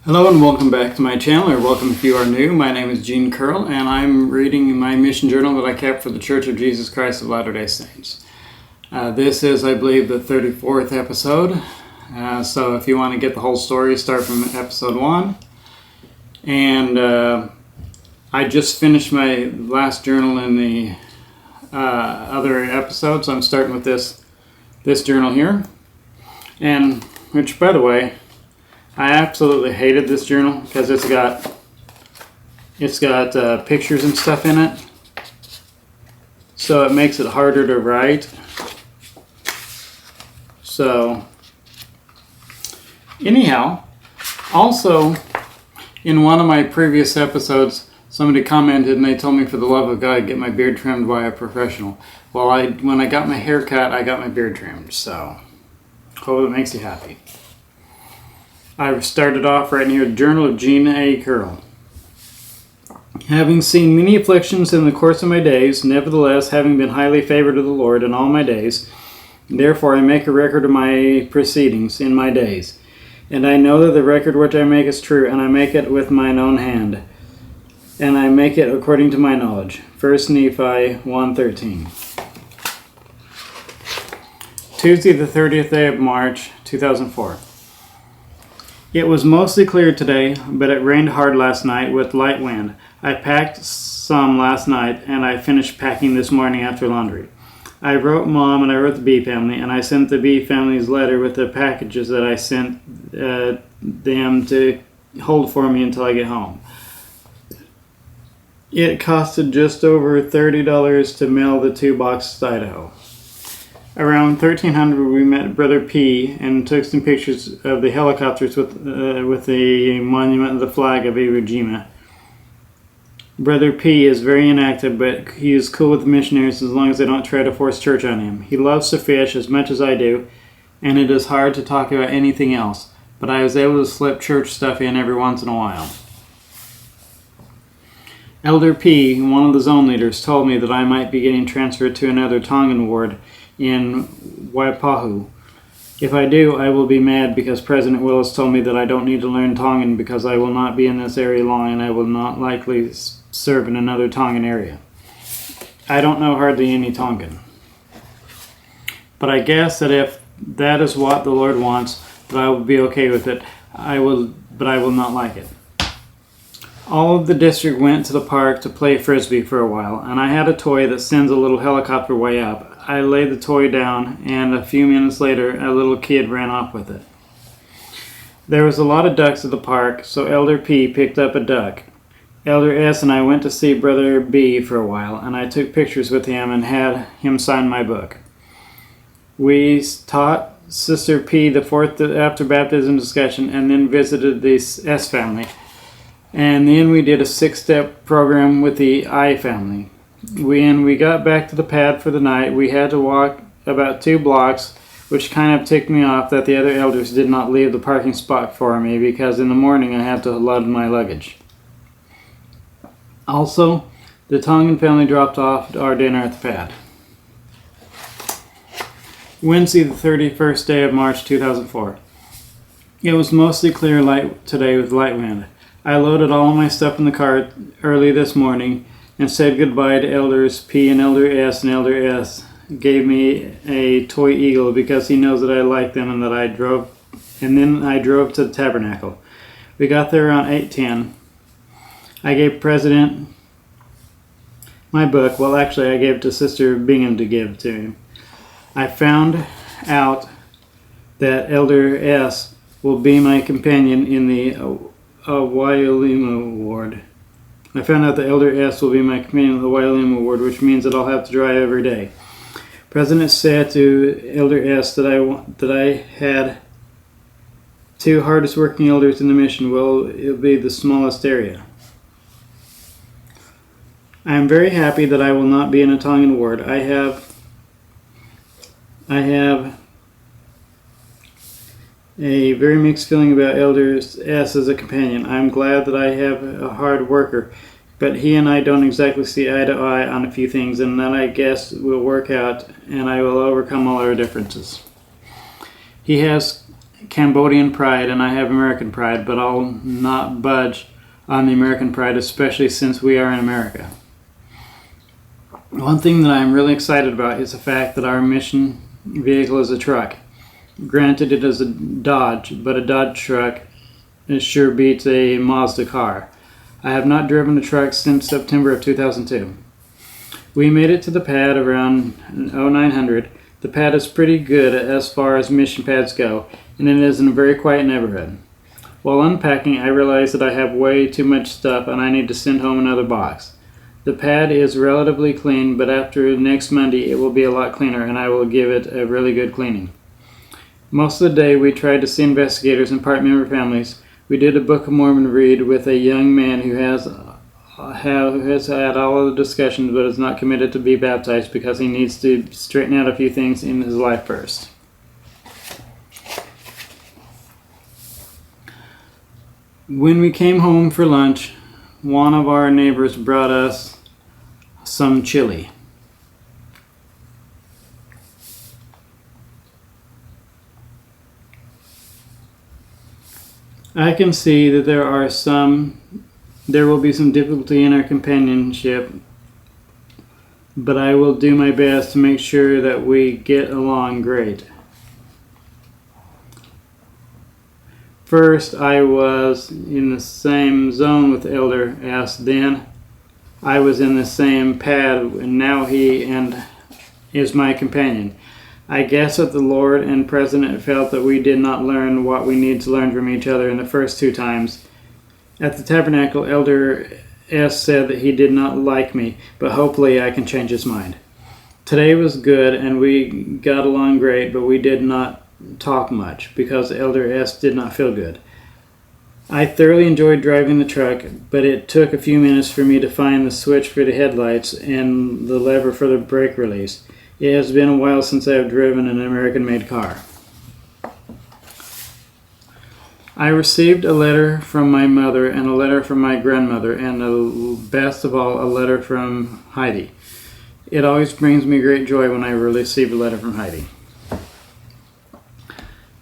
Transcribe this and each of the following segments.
Hello and welcome back to my channel, or welcome if you are new. My name is Gene Curl and I'm reading my mission journal that I kept for the Church of Jesus Christ of Latter-day Saints. This is, I believe, the 34th episode. So if you want to get the whole story, start from episode 1. And I just finished my last journal in the other episode, so I'm starting with this journal here. And which, by the way, I absolutely hated this journal because it's got pictures and stuff in it, so it makes it harder to write. So anyhow, also in one of my previous episodes, somebody commented and they told me, for the love of God, get my beard trimmed by a professional. Well, when I got my hair cut, I got my beard trimmed, so hope it makes you happy. I started off right here, Journal of Gene A. Curl. Having seen many afflictions in the course of my days, nevertheless, having been highly favored of the Lord in all my days, therefore I make a record of my proceedings in my days. And I know that the record which I make is true, and I make it with mine own hand, and I make it according to my knowledge. 1 Nephi 1:13. Tuesday, the 30th day of March, 2004. It was mostly clear today, but it rained hard last night with light wind. I packed some last night, and I finished packing this morning after laundry. I wrote Mom and I wrote the B family, and I sent the B family's letter with the packages that I sent them to hold for me until I get home. It costed just over $30 to mail the 2 boxes to Idaho. Around 1300, we met Brother P and took some pictures of the helicopters with the monument of the flag of Iwo Jima. Brother P is very inactive, but he is cool with the missionaries as long as they don't try to force church on him. He loves to fish as much as I do, and it is hard to talk about anything else, but I was able to slip church stuff in every once in a while. Elder P, one of the zone leaders, told me that I might be getting transferred to another Tongan ward in Waipahu. If I do, I will be mad because President Willis told me that I don't need to learn Tongan because I will not be in this area long and I will not likely serve in another Tongan area. I don't know hardly any Tongan. But I guess that if that is what the Lord wants, that I will be okay with it. But I will not like it. All of the district went to the park to play frisbee for a while, and I had a toy that sends a little helicopter way up. I laid the toy down, and a few minutes later, a little kid ran off with it. There was a lot of ducks at the park, so Elder P picked up a duck. Elder S and I went to see Brother B for a while, and I took pictures with him and had him sign my book. We taught Sister P the 4th after baptism discussion, and then visited the S family. And then we did a 6-step program with the I family. When we got back to the pad for the night, we had to walk about 2 blocks, which kind of ticked me off that the other elders did not leave the parking spot for me because in the morning I had to load my luggage. Also, the Tongan family dropped off our dinner at the pad. Wednesday, the 31st day of March 2004. It was mostly clear light today with light wind. I loaded all of my stuff in the cart early this morning and said goodbye to Elders P and Elder S, and Elder S gave me a toy eagle because he knows that I like them and that I drove to the tabernacle. We got there around 8:10. I gave President my book. Well, actually, I gave it to Sister Bingham to give to him. I found out that Elder S will be my companion in the Wailima Ward. I found out that Elder S will be my companion in the Wailima Ward, which means that I'll have to drive every day. President said to Elder S that I had 2 hardest working elders in the mission. Well, it'll be the smallest area. I am very happy that I will not be in a Tongan ward. I have a very mixed feeling about Elder S as a companion. I'm glad that I have a hard worker, but he and I don't exactly see eye to eye on a few things, and that I guess will work out, and I will overcome all our differences. He has Cambodian pride and I have American pride, but I'll not budge on the American pride, especially since we are in America. One thing that I'm really excited about is the fact that our mission vehicle is a truck. Granted, it is a Dodge, but a Dodge truck sure beats a Mazda car. I have not driven a truck since September of 2002. We made it to the pad around 0900. The pad is pretty good as far as mission pads go, and it is in a very quiet neighborhood. While unpacking, I realized that I have way too much stuff and I need to send home another box. The pad is relatively clean, but after next Monday it will be a lot cleaner and I will give it a really good cleaning. Most of the day we tried to see investigators and part member families. We did a Book of Mormon read with a young man who has had all of the discussions but is not committed to be baptized because he needs to straighten out a few things in his life first. When we came home for lunch, one of our neighbors brought us some chili. I can see that there will be some difficulty in our companionship, but I will do my best to make sure that we get along great. First, I was in the same zone with Elder S. Then I was in the same pad, and now he is my companion. I guess that the Lord and President felt that we did not learn what we need to learn from each other in the first two times. At the tabernacle, Elder S. said that he did not like me, but hopefully I can change his mind. Today was good, and we got along great, but we did not talk much because Elder S. did not feel good. I thoroughly enjoyed driving the truck, but it took a few minutes for me to find the switch for the headlights and the lever for the brake release. It has been a while since I have driven an American-made car. I received a letter from my mother and a letter from my grandmother and best of all, a letter from Heidi. It always brings me great joy when I receive a letter from Heidi.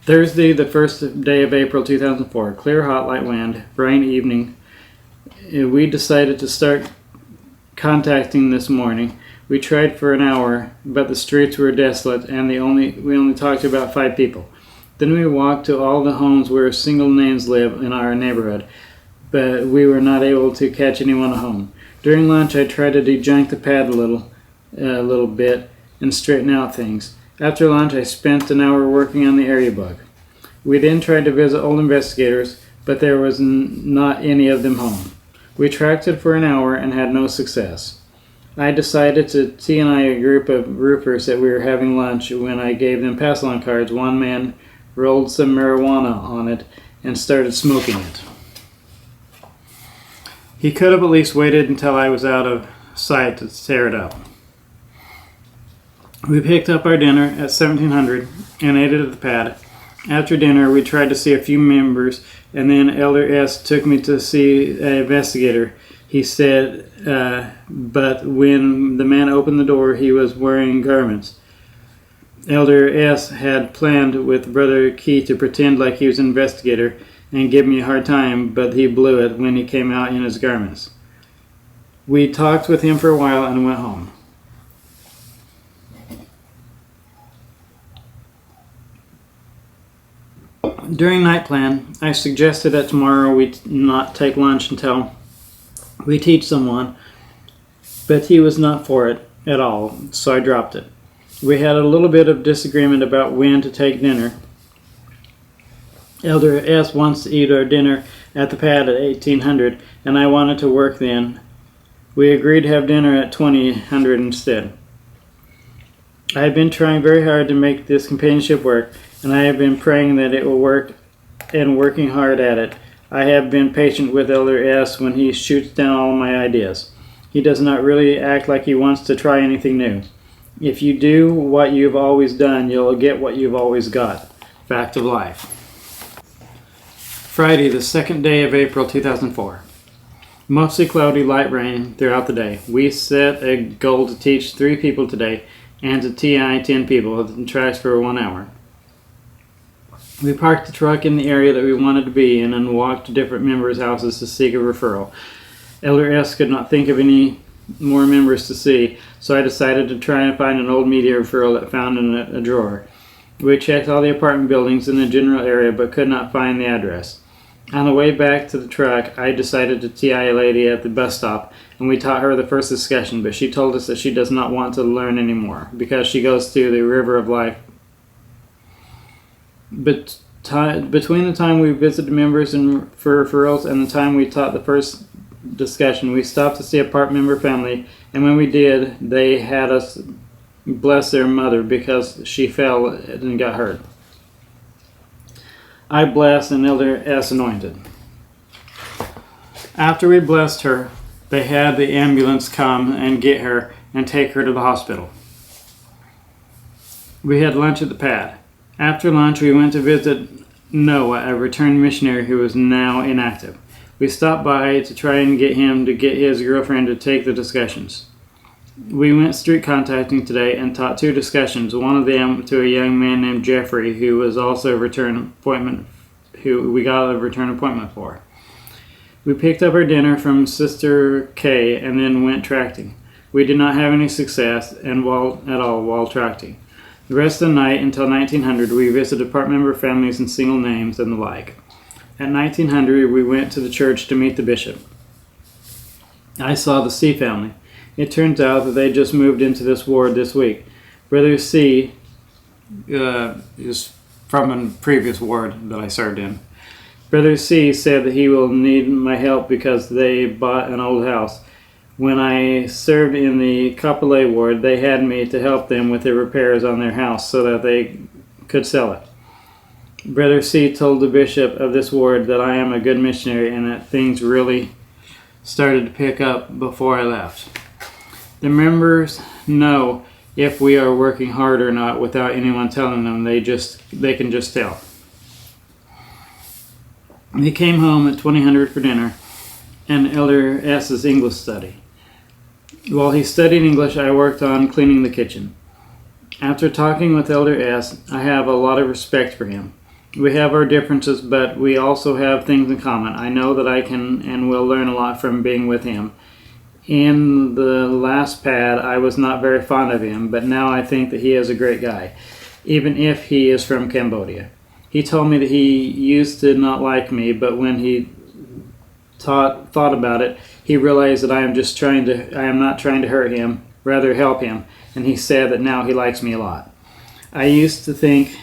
Thursday, the first day of April 2004, clear, hot, light wind, rain evening. We decided to start contacting this morning. We tried for an hour, but the streets were desolate and we only talked to about 5 people. Then we walked to all the homes where single names live in our neighborhood, but we were not able to catch anyone at home. During lunch, I tried to dejunk the pad a little bit and straighten out things. After lunch, I spent an hour working on the area book. We then tried to visit old investigators, but there was not any of them home. We tracked it for an hour and had no success. I decided to TNI a group of roofers that we were having lunch. When I gave them pass-along cards, one man rolled some marijuana on it and started smoking it. He could have at least waited until I was out of sight to tear it up. We picked up our dinner at 1700 and ate it at the pad. After dinner, we tried to see a few members, and then Elder S. took me to see an investigator. He said, but when the man opened the door, he was wearing garments. Elder S. had planned with Brother Key to pretend like he was an investigator and give me a hard time, but he blew it when he came out in his garments. We talked with him for a while and went home. During night plan, I suggested that tomorrow we not take lunch until we teach someone, but he was not for it at all, so I dropped it. We had a little bit of disagreement about when to take dinner. Elder S. wants to eat our dinner at the pad at 1800, and I wanted to work then. We agreed to have dinner at 2000 instead. I have been trying very hard to make this companionship work, and I have been praying that it will work and working hard at it. I have been patient with Elder S. when he shoots down all my ideas. He does not really act like he wants to try anything new. If you do what you've always done, you'll get what you've always got. Fact of life. Friday, the second day of April 2004. Mostly cloudy, light rain throughout the day. We set a goal to teach 3 people today and to TI 10 people and tracks for 1 hour. We parked the truck in the area that we wanted to be in and walked to different members' houses to seek a referral. Elder S. could not think of any more members to see, so I decided to try and find an old media referral that found in a drawer. We checked all the apartment buildings in the general area but could not find the address. On the way back to the truck, I decided to TI a lady at the bus stop, and we taught her the first discussion, but she told us that she does not want to learn anymore because she goes to the River of Life. But between the time we visited members and for referrals and the time we taught the first discussion, we stopped to see a part member family, and when we did, they had us bless their mother because she fell and got hurt. I blessed and Elder S. anointed. After we blessed her, they had the ambulance come and get her and take her to the hospital. We had lunch at the pad. After lunch, we went to visit Noah, a returned missionary who is now inactive. We stopped by to try and get him to get his girlfriend to take the discussions. We went street contacting today and taught 2 discussions, one of them to a young man named Jeffrey who was also who we got a return appointment for. We picked up our dinner from Sister Kay and then went tracting. We did not have any success at all while tracting. The rest of the night until 1900 we visited part member families and single names and the like. At 1900 we went to the church to meet the bishop. I saw the C family. It turns out that they just moved into this ward this week. Brother C is from a previous ward that I served in. Brother C said that he will need my help because they bought an old house. When I served in the Kapolei ward, they had me to help them with the repairs on their house so that they could sell it. Brother C told the bishop of this ward that I am a good missionary and that things really started to pick up before I left. The members know if we are working hard or not without anyone telling them. They can just tell. He came home at 2000 for dinner and Elder S.'s English study. While he studied English, I worked on cleaning the kitchen. After talking with Elder S., I have a lot of respect for him. We have our differences, but we also have things in common. I know that I can and will learn a lot from being with him. In the last pad, I was not very fond of him, but now I think that he is a great guy, even if he is from Cambodia. He told me that he used to not like me, but when he thought about it, he realized that I am not trying to hurt him, rather help him, and he said that now he likes me a lot. I used to think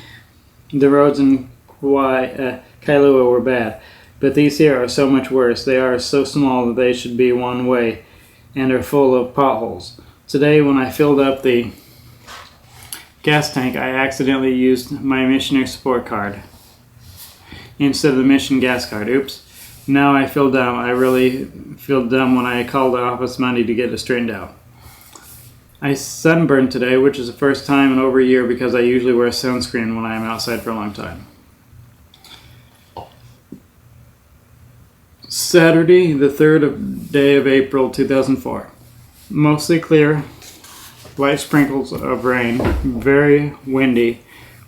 the roads in Kailua were bad, but these here are so much worse. They are so small that they should be one way and are full of potholes. Today when I filled up the gas tank, I accidentally used my missionary support card instead of the mission gas card. Oops. Now I feel dumb. I really feel dumb when I called the office Monday to get it straightened out. I sunburned today, which is the first time in over a year because I usually wear sunscreen when I am outside for a long time. Saturday, the 3rd day of April, 2004. Mostly clear, light sprinkles of rain, very windy.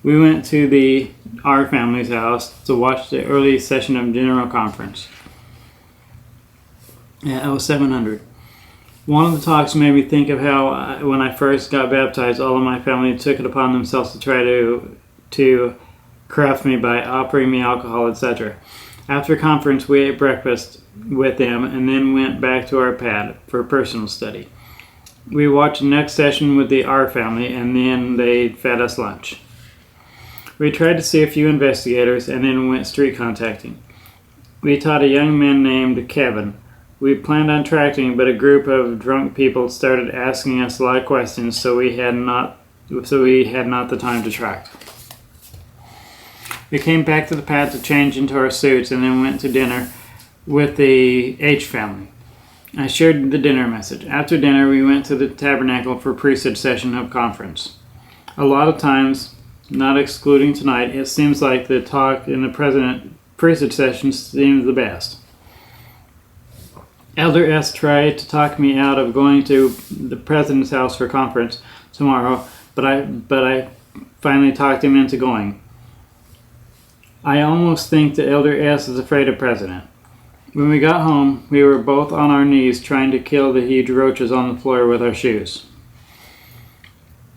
We went to our family's house to watch the early session of General Conference at 700. One of the talks made me think of how when I first got baptized, all of my family took it upon themselves to try to corrupt me by offering me alcohol, etc. After conference, we ate breakfast with them and then went back to our pad for personal study. We watched the next session with our family and then they fed us lunch. We tried to see a few investigators and then went street contacting. We taught a young man named Kevin. We planned on tracting, but a group of drunk people started asking us a lot of questions, so we had not the time to track. We came back to the pad to change into our suits and then went to dinner with the H family. I shared the dinner message. After dinner, we went to the tabernacle for priesthood session of conference. A lot of times, not excluding tonight, it seems like the talk in the priesthood session seems the best. Elder S. tried to talk me out of going to the president's house for conference tomorrow, but I finally talked him into going. I almost think that Elder S is afraid of President. When we got home, we were both on our knees trying to kill the huge roaches on the floor with our shoes.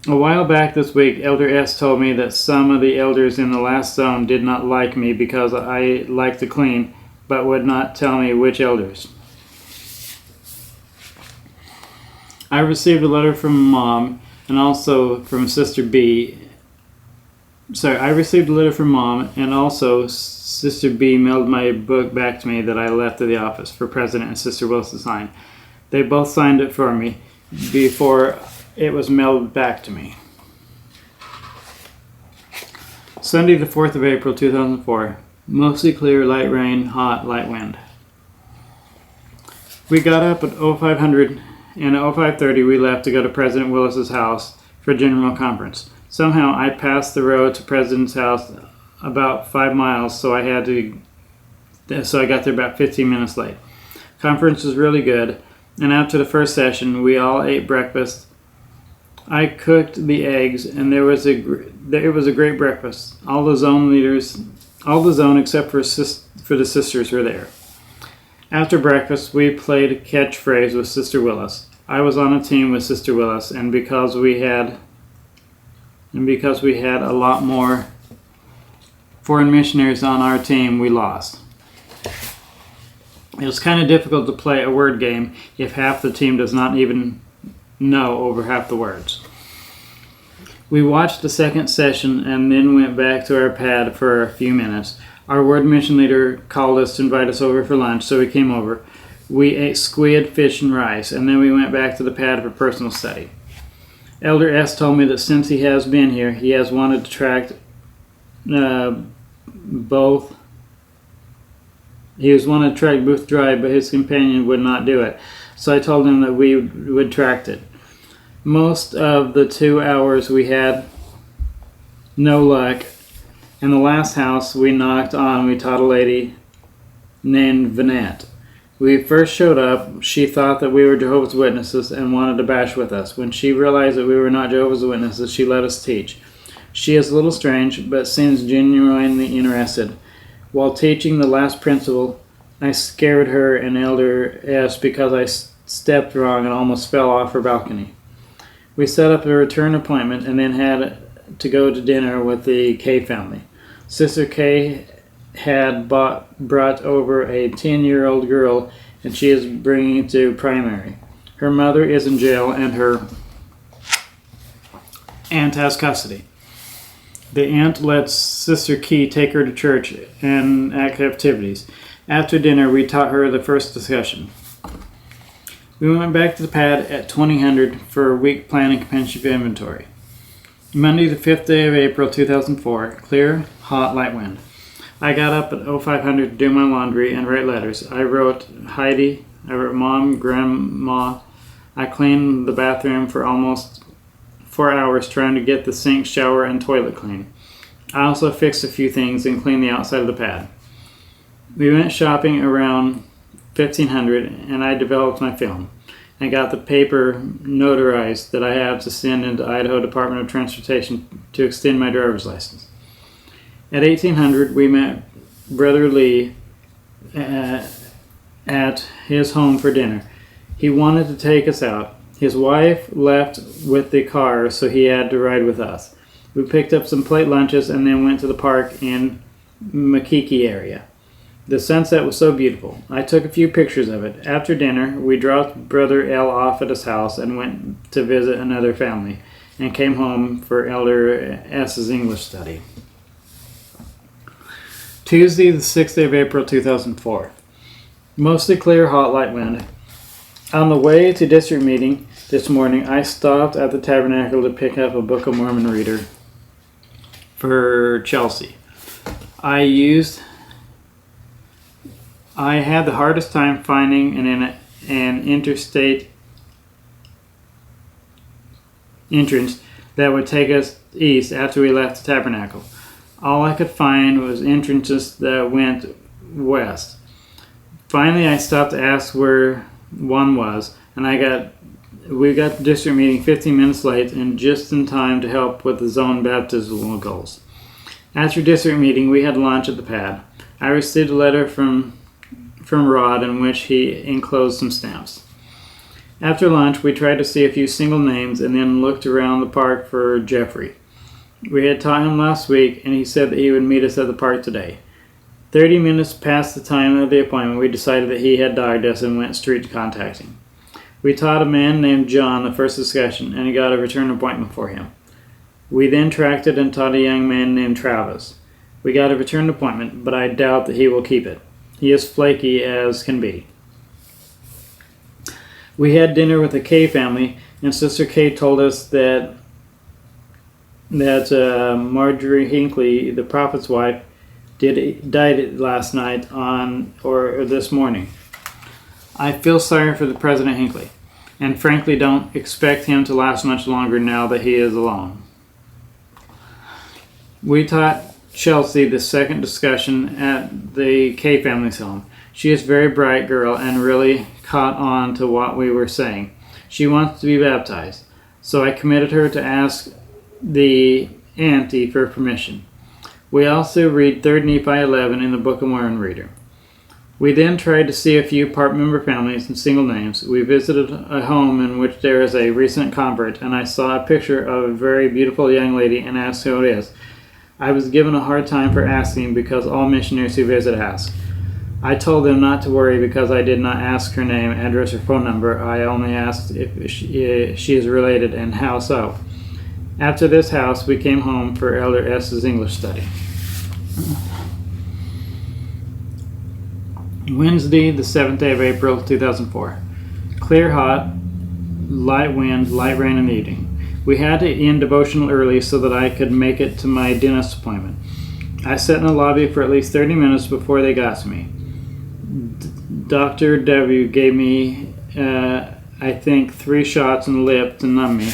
A while back this week, Elder S told me that some of the elders in the last zone did not like me because I like to clean, but would not tell me which elders. I received a letter from Mom and also from Sister B. I received a letter from Mom, and also Sister B mailed my book back to me that I left at the office for President and Sister Willis to sign. They both signed it for me before it was mailed back to me. Sunday, the 4th of April, 2004. Mostly clear, light rain, hot, light wind. We got up at 0500, and at 0530 we left to go to President Willis's house for a general conference. Somehow I passed the road to President's house about 5 miles, so I got there about 15 minutes late. Conference was really good, and after the first session, we all ate breakfast. I cooked the eggs, and it was a great breakfast. All the zone except for the sisters were there. After breakfast, we played catchphrase with Sister Willis. I was on a team with Sister Willis, and because we had a lot more foreign missionaries on our team, we lost. It was kind of difficult to play a word game if half the team does not even know over half the words. We watched the second session and then went back to our pad for a few minutes. Our word mission leader called us to invite us over for lunch, so we came over. We ate squid, fish, and rice, and then we went back to the pad for personal study. Elder S told me that since he has been here, he has wanted to track Booth dry, but his companion would not do it. So I told him that we would track it. Most of the 2 hours we had no luck. In the last house we knocked on, we taught a lady named Vanette. We first showed up, she thought that we were Jehovah's Witnesses and wanted to bash with us. When she realized that we were not Jehovah's Witnesses, she let us teach. She is a little strange, but seems genuinely interested. While teaching the last principle, I scared her and Elder S because I stepped wrong and almost fell off her balcony. We set up a return appointment and then had to go to dinner with the K family. Sister K had brought over a 10-year-old girl, and she is bringing it to primary. Her mother is in jail, and her aunt has custody. The aunt lets Sister Key take her to church and activities. After dinner, we taught her the first discussion. We went back to the pad at 2000 for a week planning companionship inventory. Monday, the 5th day of April, 2004. Clear, hot, light wind. I got up at 0500 to do my laundry and write letters. I wrote Heidi. I wrote Mom, Grandma. I cleaned the bathroom for almost 4 hours trying to get the sink, shower, and toilet clean. I also fixed a few things and cleaned the outside of the pad. We went shopping around 1500 and I developed my film. I got the paper notarized that I have to send into Idaho Department of Transportation to extend my driver's license. At 1800, we met Brother Lee at his home for dinner. He wanted to take us out. His wife left with the car, so he had to ride with us. We picked up some plate lunches and then went to the park in Makiki area. The sunset was so beautiful. I took a few pictures of it. After dinner, we dropped Brother L off at his house and went to visit another family and came home for Elder S's English study. Tuesday, the 6th day of April, 2004. Mostly clear, hot, light wind. On the way to district meeting this morning, I stopped at the Tabernacle to pick up a Book of Mormon reader for Chelsea. I had the hardest time finding an interstate entrance that would take us east after we left the Tabernacle. All I could find was entrances that went west. Finally, I stopped to ask where one was, and we got to district meeting 15 minutes late and just in time to help with the zone baptismal goals. After district meeting, we had lunch at the pad. I received a letter from Rod in which he enclosed some stamps. After lunch, we tried to see a few single names and then looked around the park for Jeffrey. We had taught him last week, and he said that he would meet us at the park today. 30 minutes past the time of the appointment, we decided that he had dogged us and went straight to contacting. We taught a man named John the first discussion, and he got a return appointment for him. We then tracked it and taught a young man named Travis. We got a return appointment, but I doubt that he will keep it. He is flaky as can be. We had dinner with the Kay family, and Sister Kay told us that Marjorie Hinckley, the prophet's wife, died last night or this morning. I feel sorry for the President Hinckley, and frankly don't expect him to last much longer now that he is alone. We taught Chelsea the second discussion at the Kay family's home. She is a very bright girl and really caught on to what we were saying. She wants to be baptized, so I committed her to ask the auntie for permission. We also read 3 Nephi 11 in the Book of Mormon Reader. We then tried to see a few part-member families and single names. We visited a home in which there is a recent convert, and I saw a picture of a very beautiful young lady and asked who it is. I was given a hard time for asking because all missionaries who visit ask. I told them not to worry because I did not ask her name, address, or phone number. I only asked if she is related and how so. After this house, we came home for Elder S.'s English study. Wednesday, the 7th day of April, 2004. Clear, hot, light wind, light rain in the evening. We had to end devotional early so that I could make it to my dentist appointment. I sat in the lobby for at least 30 minutes before they got to me. Dr. W gave me, I think, 3 shots in the lip to numb me.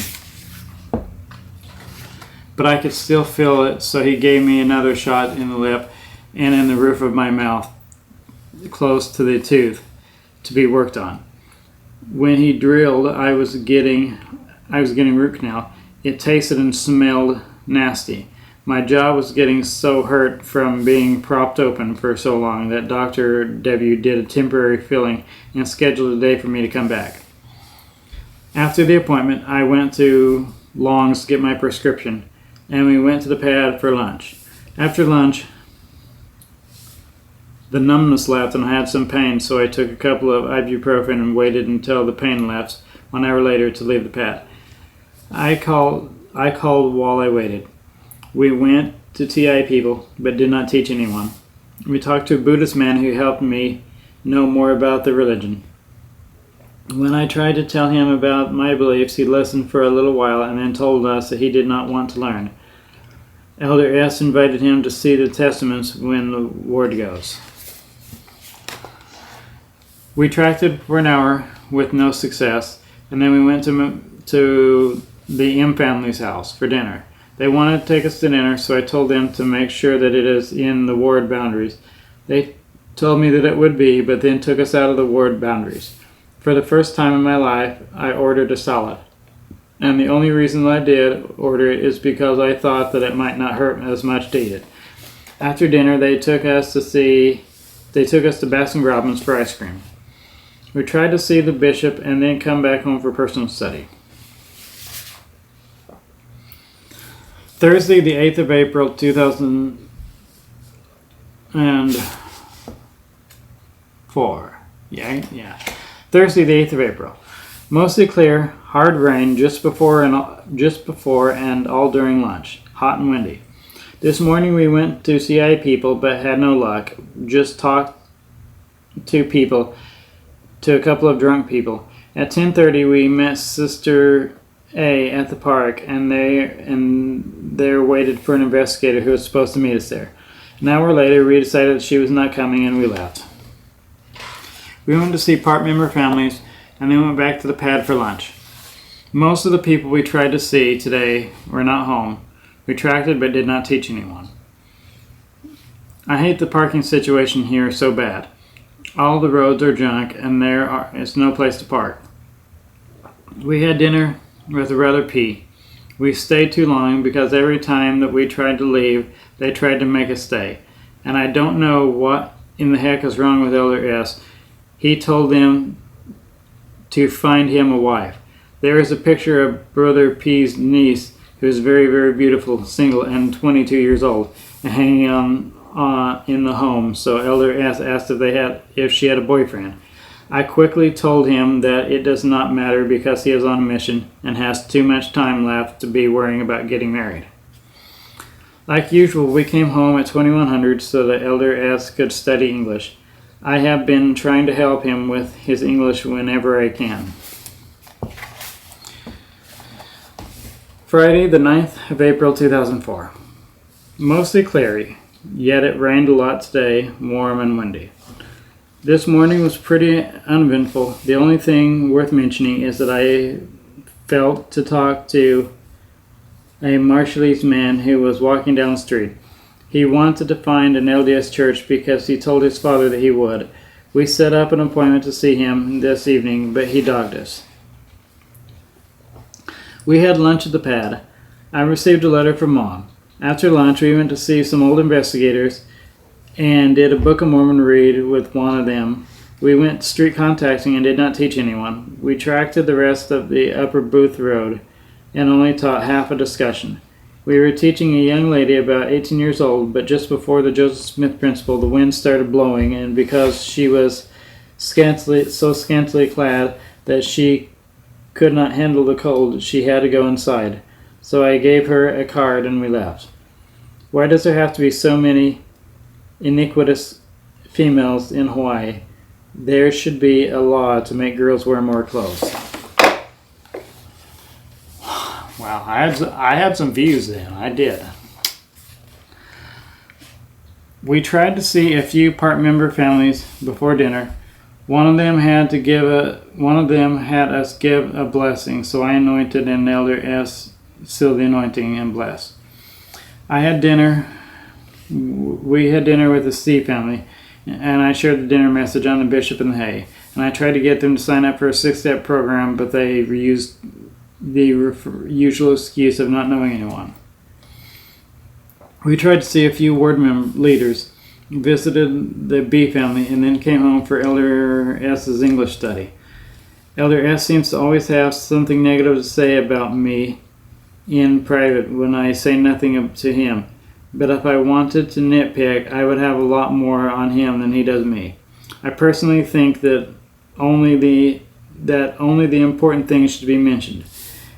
But I could still feel it, so he gave me another shot in the lip and in the roof of my mouth, close to the tooth, to be worked on. When he drilled, I was getting root canal. It tasted and smelled nasty. My jaw was getting so hurt from being propped open for so long that Dr. W did a temporary filling and scheduled a day for me to come back. After the appointment, I went to Long's to get my prescription, and we went to the pad for lunch. After lunch, the numbness left and I had some pain, so I took a couple of ibuprofen and waited until the pain left 1 hour later to leave the pad. I called while I waited. We went to TI people, but did not teach anyone. We talked to a Buddhist man who helped me know more about the religion. When I tried to tell him about my beliefs, he listened for a little while and then told us that he did not want to learn. Elder S. invited him to see the testaments when the ward goes. We tracked it for an hour with no success, and then we went to the M family's house for dinner. They wanted to take us to dinner, so I told them to make sure that it is in the ward boundaries. They told me that it would be, but then took us out of the ward boundaries. For the first time in my life, I ordered a salad. And the only reason I did order it is because I thought that it might not hurt as much to eat it. After dinner, they took us to Baskin Robbins for ice cream. We tried to see the bishop and then come back home for personal study. Thursday, the 8th of April, 2004. Yeah. Thursday, the 8th of April. Mostly clear, hard rain just before and all during lunch. Hot and windy. This morning we went to CI people but had no luck. Just talked to a couple of drunk people. At 10:30 we met Sister A at the park and there waited for an investigator who was supposed to meet us there. An hour later we decided that she was not coming and we left. We went to see part-member families and then went back to the pad for lunch. Most of the people we tried to see today were not home. We tracked it but did not teach anyone. I hate the parking situation here so bad. All the roads are junk and is no place to park. We had dinner with Brother P. We stayed too long because every time that we tried to leave, They tried to make us stay. And I don't know what in the heck is wrong with Elder S. He told them to find him a wife. There is a picture of Brother P's niece, who is very, very beautiful, single, and 22 years old, and hanging on in the home. So Elder S asked if she had a boyfriend. I quickly told him that it does not matter because he is on a mission and has too much time left to be worrying about getting married. Like usual, we came home at 2100 so that Elder S could study English. I have been trying to help him with his English whenever I can. Friday, the 9th of April 2004. Mostly cloudy, yet it rained a lot today, warm and windy. This morning was pretty uneventful. The only thing worth mentioning is that I felt to talk to a Marshallese man who was walking down the street. He wanted to find an LDS church because he told his father that he would. We set up an appointment to see him this evening, but he dogged us. We had lunch at the pad. I received a letter from Mom. After lunch, we went to see some old investigators and did a Book of Mormon read with one of them. We went street contacting and did not teach anyone. We tracked the rest of the Upper Booth Road and only taught half a discussion. We were teaching a young lady about 18 years old, but just before the Joseph Smith principle, the wind started blowing, and because she was so scantily clad that she could not handle the cold, she had to go inside. So I gave her a card and we left. Why does there have to be so many iniquitous females in Hawaii? There should be a law to make girls wear more clothes. Wow, I had some views then. I did. We tried to see a few part-member families before dinner. One of them had us give a blessing, so I anointed and Elder S sealed the anointing and blessed. We had dinner with the C family, and I shared the dinner message on the bishop and the hay. And I tried to get them to sign up for a 6-step program, but they used the usual excuse of not knowing anyone. We tried to see a few ward leaders, visited the B family, and then came home for Elder S's English study. Elder S seems to always have something negative to say about me in private when I say nothing to him. But if I wanted to nitpick, I would have a lot more on him than he does me. I personally think that only the important things should be mentioned.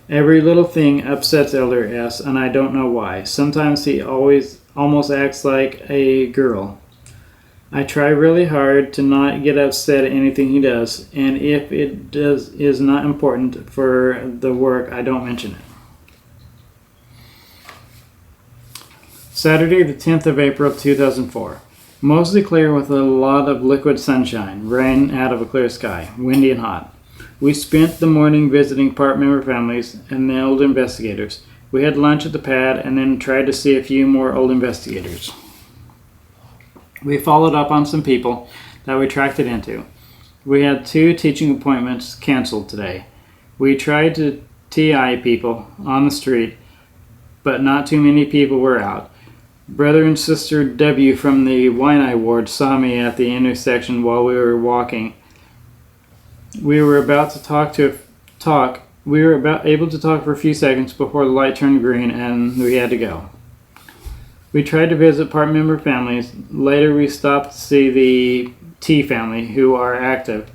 Every little thing upsets Elder S, and I don't know why. Sometimes he almost acts like a girl. I try really hard to not get upset at anything he does, and if it is not important for the work, I don't mention it. Saturday, the 10th of April, 2004. Mostly clear with a lot of liquid sunshine, rain out of a clear sky, windy and hot. We spent the morning visiting part-member families and the old investigators. We had lunch at the pad and then tried to see a few more old investigators. We followed up on some people that we tracked it into. We had 2 teaching appointments canceled today. We tried to TI people on the street, but not too many people were out. Brother and Sister W from the Waianae ward saw me at the intersection while we were walking. We were able to talk for a few seconds before the light turned green and we had to go. We tried to visit part-member families. Later we stopped to see the T family, who are active,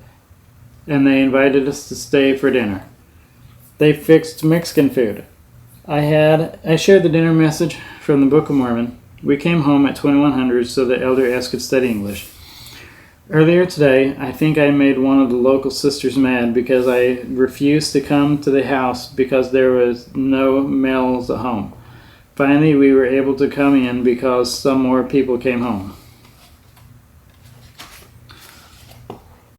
and they invited us to stay for dinner. They fixed Mexican food. I shared the dinner message from the Book of Mormon. We came home at 2100 so that Elder S could study English. Earlier today, I think I made one of the local sisters mad because I refused to come to the house because there was no males at home. Finally, we were able to come in because some more people came home.